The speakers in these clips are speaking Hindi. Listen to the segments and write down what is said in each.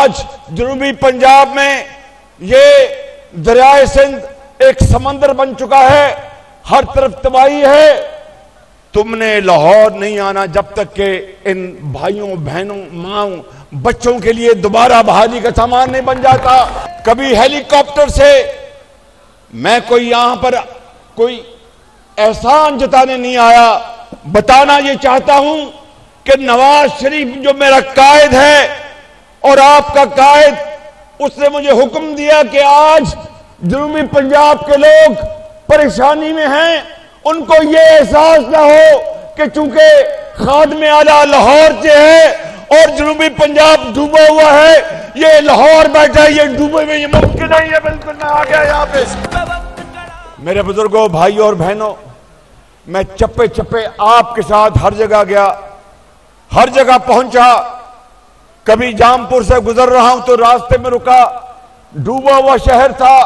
आज जनूबी पंजाब में ये दरियाए सिंध एक समंदर बन चुका है, हर तरफ तबाही है। तुमने लाहौर नहीं आना जब तक के इन भाइयों बहनों माओं बच्चों के लिए दोबारा बहाली का सामान नहीं बन जाता। कभी हेलीकॉप्टर से मैं कोई यहां पर कोई एहसान जताने नहीं आया, बताना ये चाहता हूं कि नवाज शरीफ जो मेरा कायद है और आपका कायद, उसने मुझे हुक्म दिया कि आज जनूबी पंजाब के लोग परेशानी में हैं, उनको ये एहसास ना हो कि चूंकि खादमे आला लाहौर से है और जनूबी पंजाब डूबा हुआ है, ये लाहौर बैठा है, ये डूबे में ये मुमकिन नहीं है। बिल्कुल मैं आ गया यहाँ पे। मेरे बुजुर्गों, भाइयों और बहनों, मैं चप्पे चप्पे आपके साथ हर जगह गया, हर जगह पहुंचा। कभी जामपुर से गुजर रहा हूं तो रास्ते में रुका, डूबा हुआ शहर था।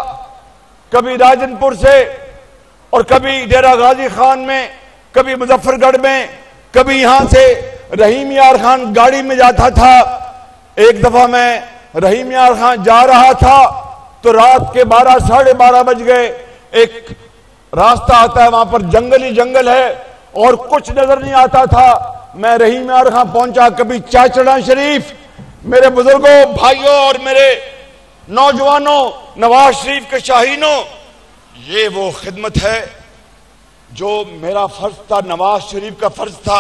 कभी राजनपुर से और कभी डेरा गाजी खान में, कभी मुजफ्फरगढ़ में, कभी यहां से रहीम यार खान गाड़ी में जाता था। एक दफा मैं रहीम यार खान जा रहा था तो रात के 12 साढ़े 12 बज गए। एक रास्ता आता है, वहां पर जंगल ही जंगल है और कुछ नजर नहीं आता था। मैं रहीम यार खान पहुंचा। कभी चाचड़ा शरीफ। मेरे बुजुर्गों, भाइयों और मेरे नौजवानों, नवाज शरीफ के शाहीनों, ये वो खिदमत है जो मेरा फर्ज था, नवाज शरीफ का फर्ज था।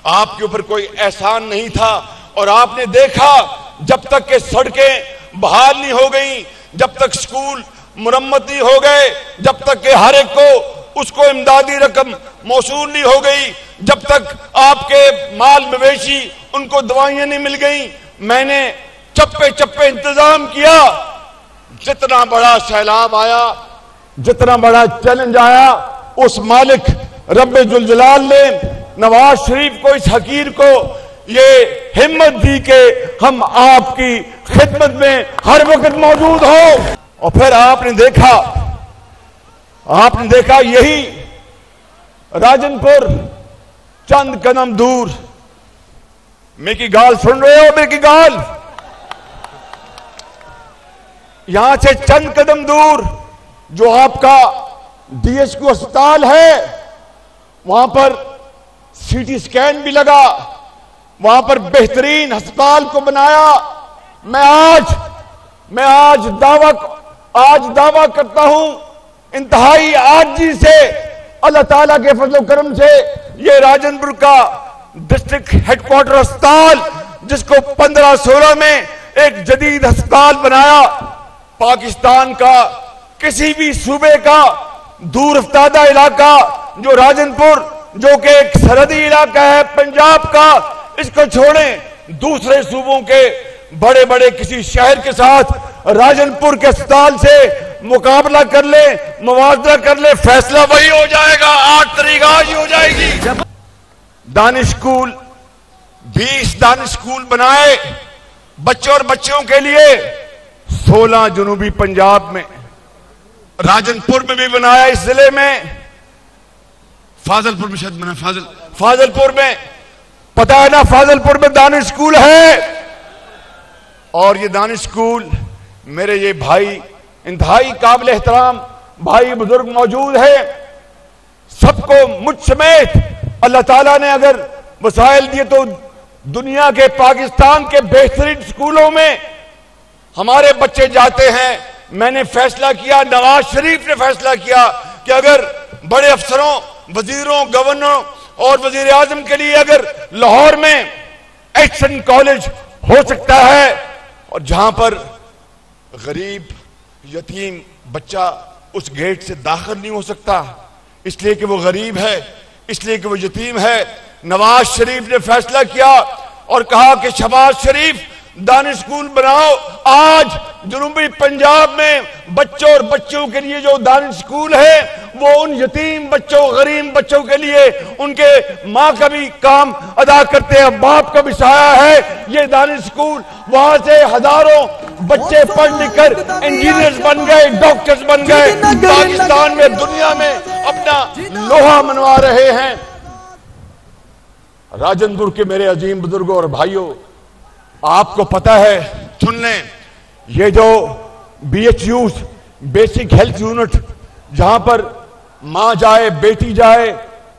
आपके ऊपर कोई एहसान नहीं था। और आपने देखा जब तक के सड़कें बहाल नहीं हो गई, जब तक स्कूल मुरम्मत नहीं हो गए, जब तक के हर एक को उसको इमदादी रकम मौसूल नहीं हो गई, जब तक आपके माल मवेशी उनको दवाइयां नहीं मिल गई, मैंने चप्पे चप्पे इंतजाम किया। जितना बड़ा सैलाब आया, जितना बड़ा चैलेंज आया, उस मालिक रब्बे जुल जलाल ने नवाज शरीफ को, इस हकीर को ये हिम्मत दी कि हम आपकी खिदमत में हर वक्त मौजूद हो। और फिर आपने देखा यही राजनपुर चंद कदम दूर, मेरी गाल सुन रहे हो? मेरी गाल यहां से चंद कदम दूर जो आपका डीएसक्यू अस्पताल है, वहां पर सीटी स्कैन भी लगा, वहां पर बेहतरीन अस्पताल को बनाया। मैं आज दावा करता हूं इंतहाई आजी से, अल्लाह ताला के फजल करम से, ये राजनपुर का डिस्ट्रिक्ट हेडक्वार्टर अस्पताल, जिसको 1516 में एक जदीद अस्पताल बनाया, पाकिस्तान का किसी भी सूबे का दूर अफ्तादा इलाका जो राजनपुर, जो कि एक सरहदी इलाका है पंजाब का, इसको छोड़ें, दूसरे सूबों के बड़े बड़े किसी शहर के साथ राजनपुर के अस्पताल से मुकाबला कर ले, मुआवजा कर ले, फैसला वही हो जाएगा। 8 तारीख आज ही हो जाएगी। दानिश स्कूल, 20 दानिश स्कूल बनाए बच्चों और बच्चियों के लिए, 16 जनूबी पंजाब में, राजनपुर में भी बनाया, इस जिले में, फाजलपुर में शायद बना, फाजलपुर में, पता है ना, फाजलपुर में दानिश स्कूल है। और ये दानिश स्कूल मेरे ये भाई इंतहाई काबिल एहतराम भाई बुजुर्ग मौजूद है। सबको मुझ समेत अल्लाह ताला ने अगर वसाइल दिए तो दुनिया के, पाकिस्तान के बेहतरीन स्कूलों में हमारे बच्चे जाते हैं। मैंने फैसला किया, नवाज शरीफ ने फैसला किया कि अगर बड़े अफसरों, वजीरों, गवर्नरों और वजीर आजम के लिए अगर लाहौर में एक्शन कॉलेज हो सकता है, और जहां पर गरीब यतीम बच्चा उस गेट से दाखिल नहीं हो सकता, इसलिए कि वो गरीब है, इसलिए कि वो यतीम है, नवाज शरीफ ने फैसला किया और कहा कि शहबाज शरीफ दानिश स्कूल बनाओ। आज जनूबी पंजाब में बच्चों और बच्चों के लिए जो दानिश स्कूल है, वो उन यतीम बच्चों, गरीब बच्चों के लिए उनके माँ का भी काम अदा करते हैं, बाप का भी सहारा है ये दानिश स्कूल। वहां से हजारों बच्चे पढ़ लिख कर इंजीनियर्स बन गए, डॉक्टर्स बन गए, पाकिस्तान में, दुनिया में अपना लोहा मनवा रहे हैं। राजनपुर के मेरे अजीम बुजुर्गों और भाइयों, आपको पता है सुन लें, ये जो BHUs, बेसिक हेल्थ यूनिट, जहां पर मां जाए, बेटी जाए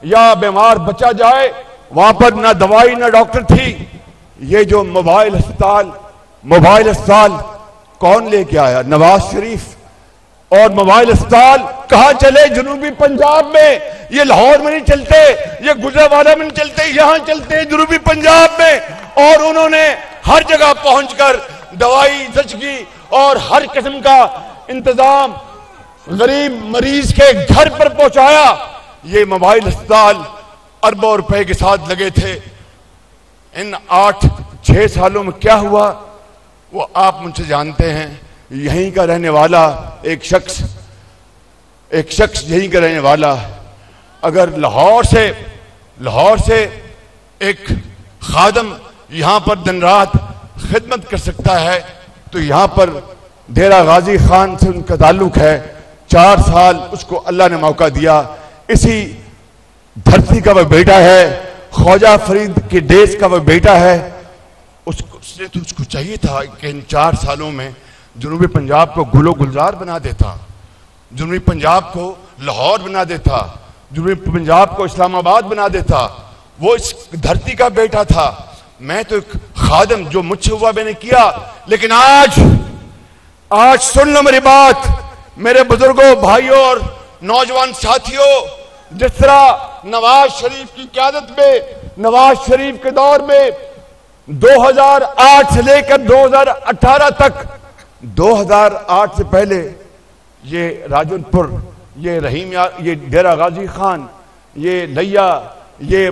या बीमार बच्चा जाए, वहां पर ना दवाई ना डॉक्टर थी। ये जो मोबाइल अस्पताल कौन लेके आया? नवाज शरीफ। और मोबाइल अस्पताल कहां चले? जनूबी पंजाब में। ये लाहौर में नहीं चलते, ये गुजरावाला में नहीं चलते, यहां चलते हैं जनूबी पंजाब में। और उन्होंने हर जगह पहुंचकर दवाई, जचगी और हर किस्म का इंतजाम गरीब मरीज के घर पर पहुंचाया। ये मोबाइल अस्पताल अरबों रुपए के साथ लगे थे। इन 8-6 सालों में क्या हुआ वो आप मुझसे जानते हैं। यहीं का रहने वाला एक शख्स यहीं का रहने वाला, अगर लाहौर से एक खादम यहां पर दिन रात खिदमत कर सकता है, तो यहां पर डेरा गाजी खान से उनका ताल्लुक है। 4 साल उसको अल्लाह ने मौका दिया। इसी धरती का वह बेटा है, ख्वाजा फरीद के देश का वह बेटा है। उसको चाहिए था कि इन 4 सालों में जनूबी पंजाब को गुलो गुलजार बना देता, जनूबी पंजाब को लाहौर बना देता, जनूबी पंजाब को इस्लामाबाद बना देता। वो इस धरती का बेटा था। मैं तो एक खादम, जो मुझसे हुआ मैंने किया। लेकिन आज सुन लो मेरी बात, मेरे बुजुर्गों, भाइयों और नौजवान साथियों, जिस तरह नवाज शरीफ की क़यादत में, नवाज शरीफ के दौर में 2008 से लेकर 2018 तक, 2008 से पहले ये राजनपुर, ये रहीम यार, ये डेरा गाजी खान, ये लैया, ये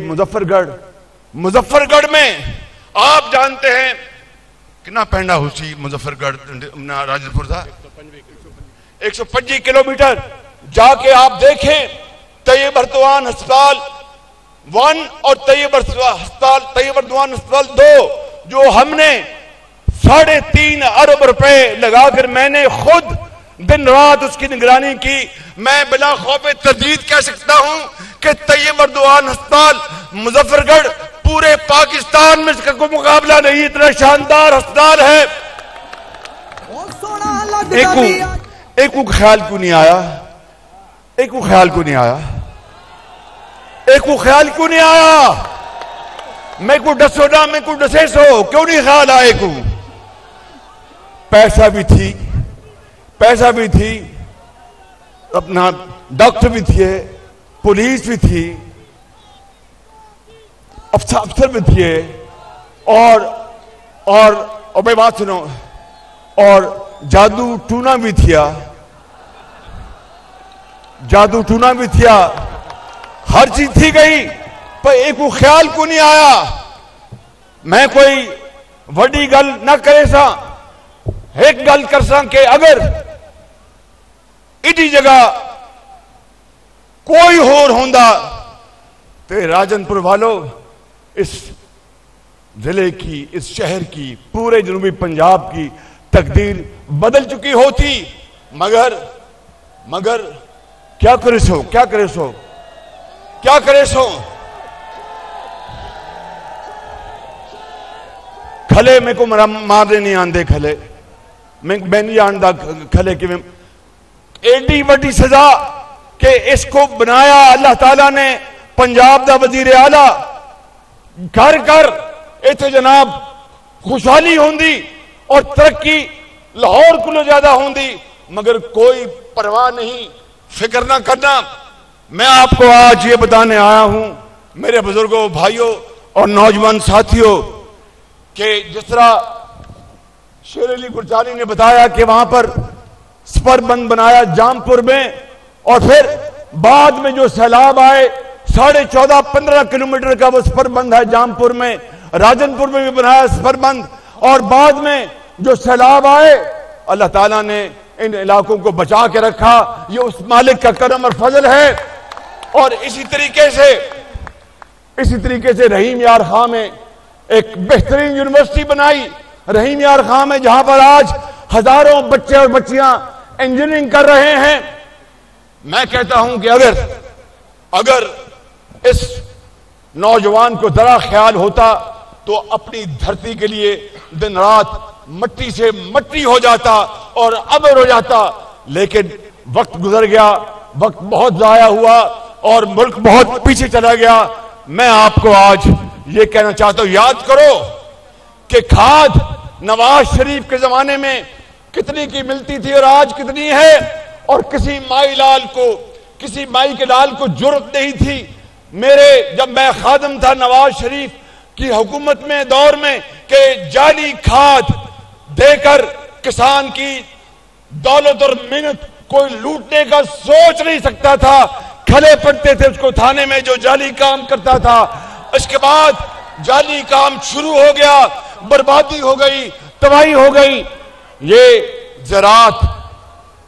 मुजफ्फरगढ़ में आप जानते हैं कितना पैंडा हुसी मुजफ्फरगढ़ राजनपुर था, 125 किलोमीटर। जाके आप देखें तैयब अर्दवान अस्पताल 1 और तैयब अर्दवान अस्पताल 2, जो हमने 3.5 अरब रुपए लगाकर मैंने खुद दिन रात उसकी निगरानी की। मैं बिला खौफे तर्दीद कह सकता हूं कि तैयब अर्दवान अस्पताल मुजफ्फरगढ़ पूरे पाकिस्तान में इसका कोई मुकाबला नहीं, इतना शानदार अस्पताल है। एक को ख्याल क्यों नहीं आया? एक को ख्याल क्यों नहीं आया? मैं को डसो ना, मैं को डसे सो, क्यों नहीं ख्याल आए को? पैसा भी थी, अपना डॉक्टर भी थे, पुलिस भी थी, अफसर भी थे, और भाई बात सुनो, और जादू टूना भी थिया, हर चीज थी गई, पर एक को ख्याल क्यों नहीं आया? मैं कोई वड्डी गल ना करे सा, एक गल कर सा कि अगर इडी जगह कोई होर होंदा तो राजनपुर वालों, इस जिले की, इस शहर की, पूरे जनूबी पंजाब की तकदीर बदल चुकी होती। मगर क्या करे सो खले मेरे को मारने नहीं आंदे, खले मैं नहीं जानता खले कि एडी वड्डी सजा कि इसको बनाया अल्लाह ताला ने पंजाब दा वजीर आला। घर इत्थे जनाब खुशहाली होंदी और तरक्की लाहौर को ज्यादा होंदी, मगर कोई परवाह नहीं, फिक्र ना करना। मैं आपको आज ये बताने आया हूं मेरे बुजुर्गों, भाइयों और नौजवान साथियों, कि जिस तरह शेर अली गुरजानी ने बताया कि वहां पर स्पर बंद बनाया जामपुर में, और फिर बाद में जो सैलाब आए 14.5-15 किलोमीटर का वो स्पर बंद है जामपुर में, राजनपुर में भी बनाया स्पर बंद, और बाद में जो सैलाब आए अल्लाह ताला ने इन इलाकों को बचा के रखा। ये उस मालिक का करम और फजल है। और इसी तरीके से रहीम यार खां में एक बेहतरीन यूनिवर्सिटी बनाई, रहीम यार खां में, जहां पर आज हजारों बच्चे और बच्चियां इंजीनियरिंग कर रहे हैं। मैं कहता हूं कि अगर इस नौजवान को जरा ख्याल होता तो अपनी धरती के लिए दिन रात मट्टी से मट्टी हो जाता और अबर हो जाता। लेकिन वक्त गुजर गया, वक्त बहुत जाया हुआ और मुल्क बहुत पीछे चला गया। मैं आपको आज ये कहना चाहता हूं, याद करो कि खाद नवाज शरीफ के जमाने में कितनी की मिलती थी और आज कितनी है। और किसी माई के लाल को जुर्रत नहीं थी जब मैं खादिम था नवाज शरीफ की हुकूमत में दौर में कि जाली खाद देकर किसान की दौलत और मेहनत कोई लूटने का सोच नहीं सकता था। खले पड़ते थे उसको थाने में जो जाली काम करता था। इसके बाद जाली काम शुरू हो गया, बर्बादी हो गई, तबाही हो गई। ये ज़राअत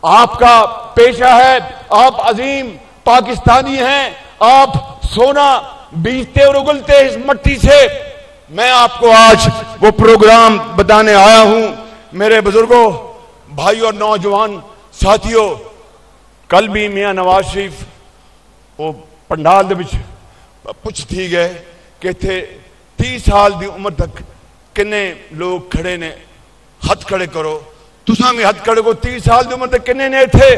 आपका पेशा है, आप अजीम पाकिस्तानी हैं, आप सोना बीजते और उगलते इस मट्टी से। मैं आपको आज वो प्रोग्राम बताने आया हूं। मेरे बुजुर्गों, भाइयों और नौजवान साथियों, कल भी मियां नवाज शरीफ वो पंडाल दे विच पुछती गए कि इत्थे 30 साल की उम्र तक किन्ने लोग खड़े ने, हथ खड़े करो। तुसां भी हथ खड़े को 30 साल की उम्र तक किन्ने ने इत्थे?